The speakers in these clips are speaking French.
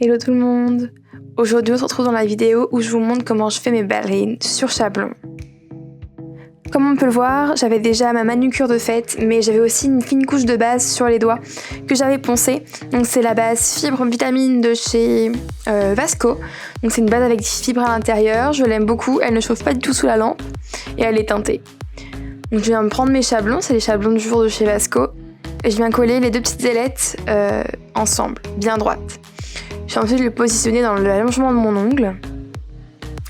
Hello tout le monde! Aujourd'hui on se retrouve dans la vidéo où je vous montre comment je fais mes ballerines sur Chablon. Comme on peut le voir, j'avais déjà ma manucure de fête, mais j'avais aussi une fine couche de base sur les doigts que j'avais poncée. Donc c'est la base fibre vitamine de chez Vasco. Donc c'est une base avec des fibres à l'intérieur, je l'aime beaucoup, elle ne chauffe pas du tout sous la lampe et elle est teintée. Donc je viens me prendre mes chablons, c'est les chablons du jour de chez Vasco. Et je viens coller les deux petites ailettes ensemble, bien droites. Je vais ensuite le positionner dans l'allongement de mon ongle.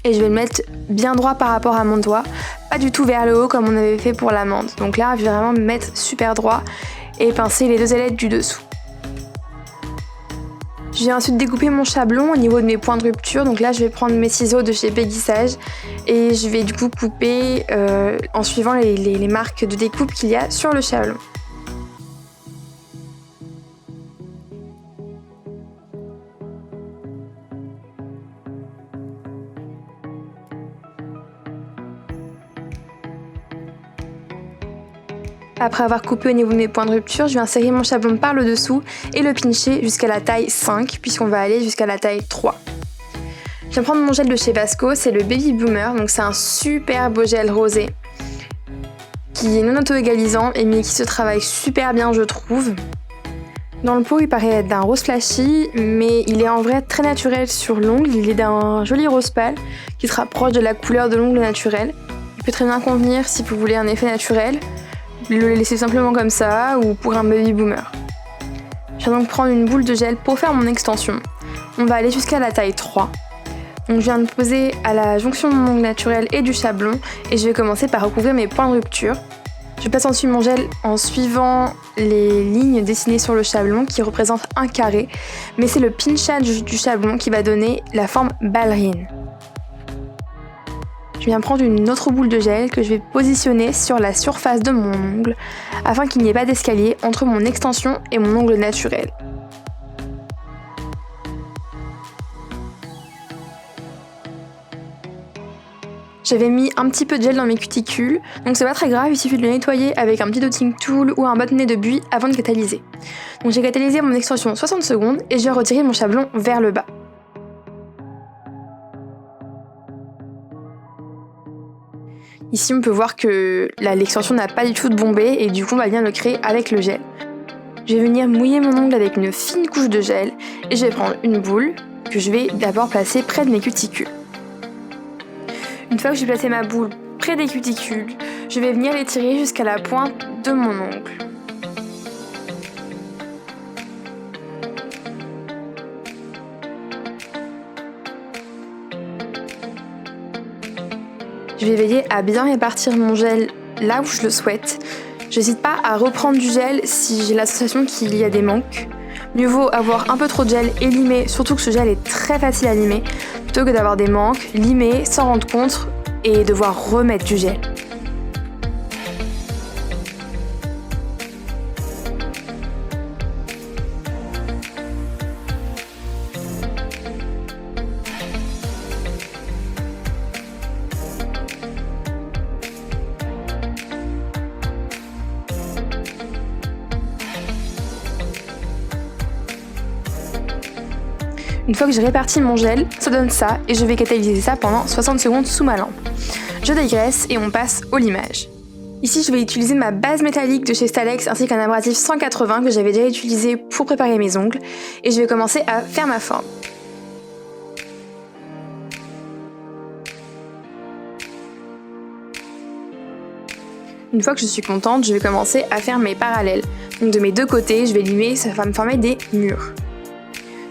Et je vais le mettre bien droit par rapport à mon doigt, pas du tout vers le haut comme on avait fait pour l'amande. Donc là, je vais vraiment me mettre super droit et pincer les deux ailettes du dessous. Je vais ensuite découper mon chablon au niveau de mes points de rupture. Donc là, je vais prendre mes ciseaux de chez Péguissage et je vais du coup couper en suivant les marques de découpe qu'il y a sur le chablon. Après avoir coupé au niveau de mes points de rupture, je vais insérer mon chablon par le dessous et le pincher jusqu'à la taille 5, puisqu'on va aller jusqu'à la taille 3. Je vais prendre mon gel de chez Vasco, c'est le Baby Boomer, donc c'est un super beau gel rosé qui est non auto-égalisant et mais qui se travaille super bien je trouve. Dans le pot il paraît être d'un rose flashy, mais il est en vrai très naturel sur l'ongle, il est d'un joli rose pâle qui se rapproche de la couleur de l'ongle naturel. Il peut très bien convenir si vous voulez un effet naturel. Le laisser simplement comme ça ou pour un baby boomer. Je vais donc prendre une boule de gel pour faire mon extension. On va aller jusqu'à la taille 3. Donc je viens de poser à la jonction de mon ongle naturel et du chablon et je vais commencer par recouvrir mes points de rupture. Je passe ensuite mon gel en suivant les lignes dessinées sur le chablon qui représentent un carré, mais c'est le pinchage du chablon qui va donner la forme ballerine. Je viens prendre une autre boule de gel que je vais positionner sur la surface de mon ongle afin qu'il n'y ait pas d'escalier entre mon extension et mon ongle naturel. J'avais mis un petit peu de gel dans mes cuticules, donc c'est pas très grave, il suffit de le nettoyer avec un petit dotting tool ou un bâtonnet de buis avant de catalyser. Donc j'ai catalysé mon extension 60 secondes et je vais retirer mon chablon vers le bas. Ici on peut voir que l'extension n'a pas du tout de bombé et du coup on va bien le créer avec le gel. Je vais venir mouiller mon ongle avec une fine couche de gel et je vais prendre une boule que je vais d'abord placer près de mes cuticules. Une fois que j'ai placé ma boule près des cuticules, je vais venir l'étirer jusqu'à la pointe de mon ongle. Je vais veiller à bien répartir mon gel là où je le souhaite. Je n'hésite pas à reprendre du gel si j'ai la sensation qu'il y a des manques. Mieux vaut avoir un peu trop de gel et limer, surtout que ce gel est très facile à limer, plutôt que d'avoir des manques, limer, s'en rendre compte et devoir remettre du gel. Une fois que j'ai réparti mon gel, ça donne ça et je vais catalyser ça pendant 60 secondes sous ma lampe. Je dégraisse et on passe au limage. Ici je vais utiliser ma base métallique de chez Stalex ainsi qu'un abrasif 180 que j'avais déjà utilisé pour préparer mes ongles et je vais commencer à faire ma forme. Une fois que je suis contente, je vais commencer à faire mes parallèles. Donc de mes deux côtés, je vais limer, ça va me former des murs.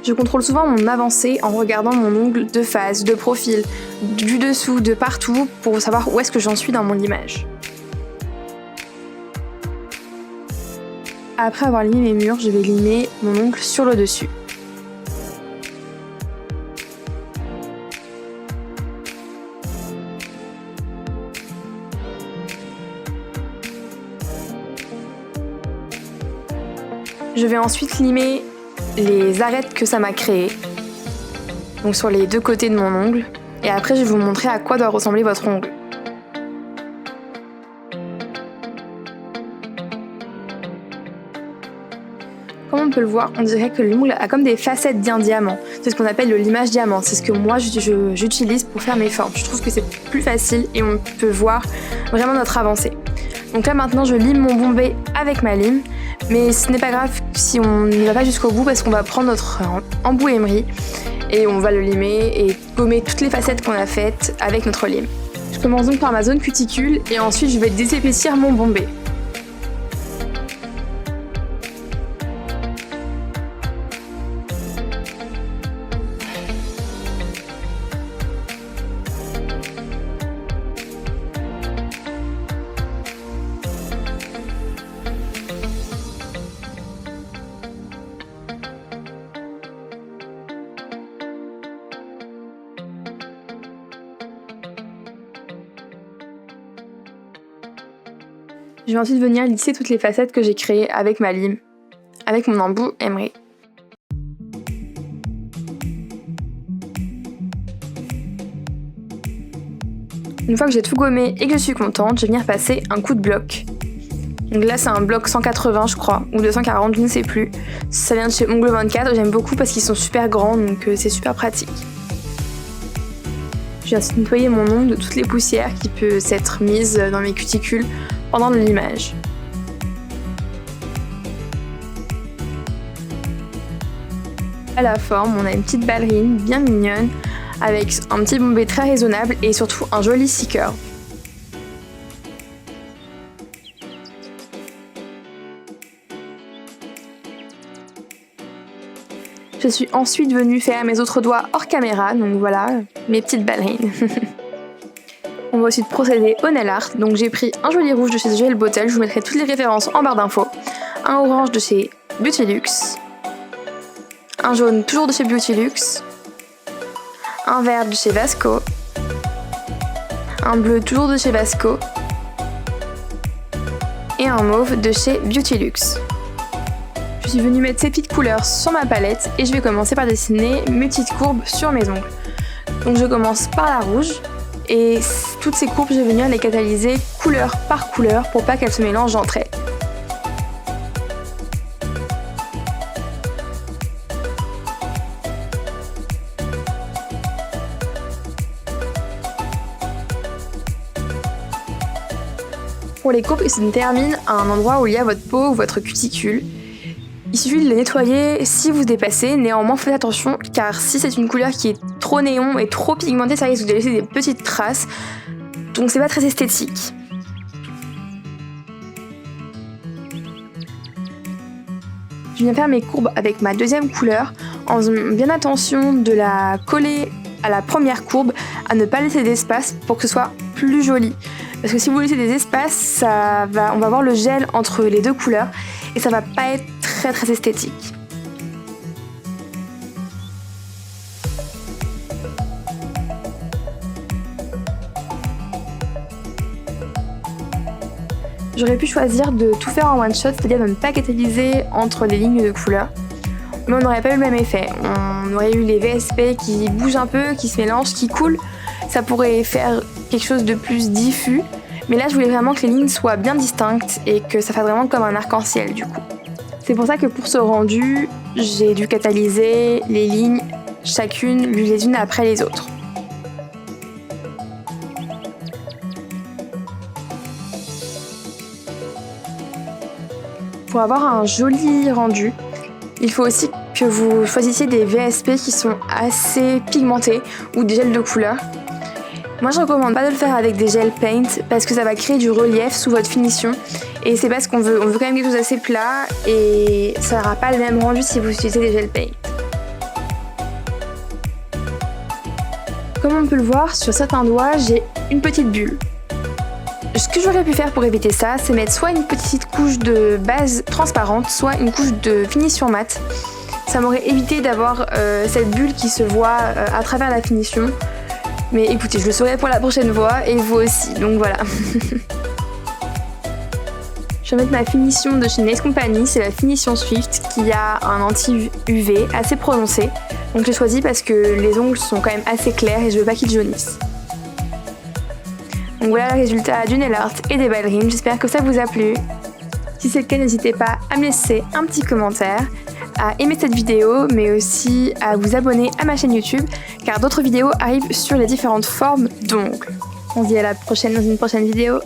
Je contrôle souvent mon avancée en regardant mon ongle de face, de profil, du dessous, de partout pour savoir où est-ce que j'en suis dans mon limage. Après avoir limé mes murs, je vais limer mon ongle sur le dessus. Je vais ensuite limer les arêtes que ça m'a créées, donc sur les deux côtés de mon ongle, et après je vais vous montrer à quoi doit ressembler votre ongle. Comme on peut le voir, on dirait que l'ongle a comme des facettes d'un diamant. C'est ce qu'on appelle le limage diamant. C'est ce que moi j'utilise pour faire mes formes. Je trouve que c'est plus facile et on peut voir vraiment notre avancée. Donc là maintenant je lime mon bombé avec ma lime. Mais ce n'est pas grave si on ne va pas jusqu'au bout parce qu'on va prendre notre embout emery et on va le limer et gommer toutes les facettes qu'on a faites avec notre lime. Je commence donc par ma zone cuticule et ensuite je vais désépaissir mon bombé. Je vais ensuite venir lisser toutes les facettes que j'ai créées avec ma lime, avec mon embout emery. Une fois que j'ai tout gommé et que je suis contente, je vais venir passer un coup de bloc. Donc là c'est un bloc 180 je crois, ou 240, je ne sais plus. Ça vient de chez Ongle 24, j'aime beaucoup parce qu'ils sont super grands, donc c'est super pratique. Je viens ensuite nettoyer mon ongle de toutes les poussières qui peuvent s'être mises dans mes cuticules pendant le limage. À la forme, on a une petite ballerine bien mignonne avec un petit bombé très raisonnable et surtout un joli C-curve. Je suis ensuite venue faire mes autres doigts hors caméra, donc voilà, mes petites ballerines. On va ensuite procéder au nail art, donc j'ai pris un joli rouge de chez Gel Bottle, je vous mettrai toutes les références en barre d'infos, un orange de chez Beauty Luxe, un jaune toujours de chez Beauty Luxe, un vert de chez Vasco, un bleu toujours de chez Vasco et un mauve de chez Beauty Luxe. Je suis venue mettre ces petites couleurs sur ma palette et je vais commencer par dessiner mes petites courbes sur mes ongles. Donc je commence par la rouge. Et toutes ces courbes, je vais venir les catalyser couleur par couleur pour pas qu'elles se mélangent entre elles. Pour les courbes, ils se terminent à un endroit où il y a votre peau ou votre cuticule. Il suffit de les nettoyer si vous dépassez, néanmoins faites attention car si c'est une couleur qui est trop néon et trop pigmentée, ça risque de laisser des petites traces, donc c'est pas très esthétique. Je viens faire mes courbes avec ma deuxième couleur en faisant bien attention de la coller à la première courbe, à ne pas laisser d'espace pour que ce soit plus joli. Parce que si vous laissez des espaces, on va avoir le gel entre les deux couleurs et ça va pas être très esthétique. J'aurais pu choisir de tout faire en one shot, c'est-à-dire de ne pas catalyser entre les lignes de couleurs. Mais on n'aurait pas eu le même effet. On aurait eu les VSP qui bougent un peu, qui se mélangent, qui coulent. Ça pourrait faire quelque chose de plus diffus. Mais là, je voulais vraiment que les lignes soient bien distinctes et que ça fasse vraiment comme un arc-en-ciel du coup. C'est pour ça que pour ce rendu, j'ai dû catalyser les lignes chacune les unes après les autres. Pour avoir un joli rendu, il faut aussi que vous choisissiez des VSP qui sont assez pigmentés ou des gels de couleur. Moi je recommande pas de le faire avec des gels paint parce que ça va créer du relief sous votre finition et c'est pas ce qu'on veut. On veut quand même quelque chose d'assez plat et ça n'aura pas le même rendu si vous utilisez des gels paint. Comme on peut le voir, sur certains doigts j'ai une petite bulle. Ce que j'aurais pu faire pour éviter ça, c'est mettre soit une petite couche de base transparente, soit une couche de finition mat. Ça m'aurait évité d'avoir cette bulle qui se voit à travers la finition. Mais écoutez, je le saurai pour la prochaine fois et vous aussi, donc voilà. Je vais mettre ma finition de chez Nails Company, c'est la finition Swift qui a un anti-UV assez prononcé. Donc je l'ai choisi parce que les ongles sont quand même assez clairs et je veux pas qu'ils jaunissent. Donc voilà le résultat du nail art et des ballerines, j'espère que ça vous a plu. Si c'est le cas, n'hésitez pas à me laisser un petit commentaire, à aimer cette vidéo, mais aussi à vous abonner à ma chaîne YouTube, car d'autres vidéos arrivent sur les différentes formes d'ongles. On se dit à la prochaine dans une prochaine vidéo.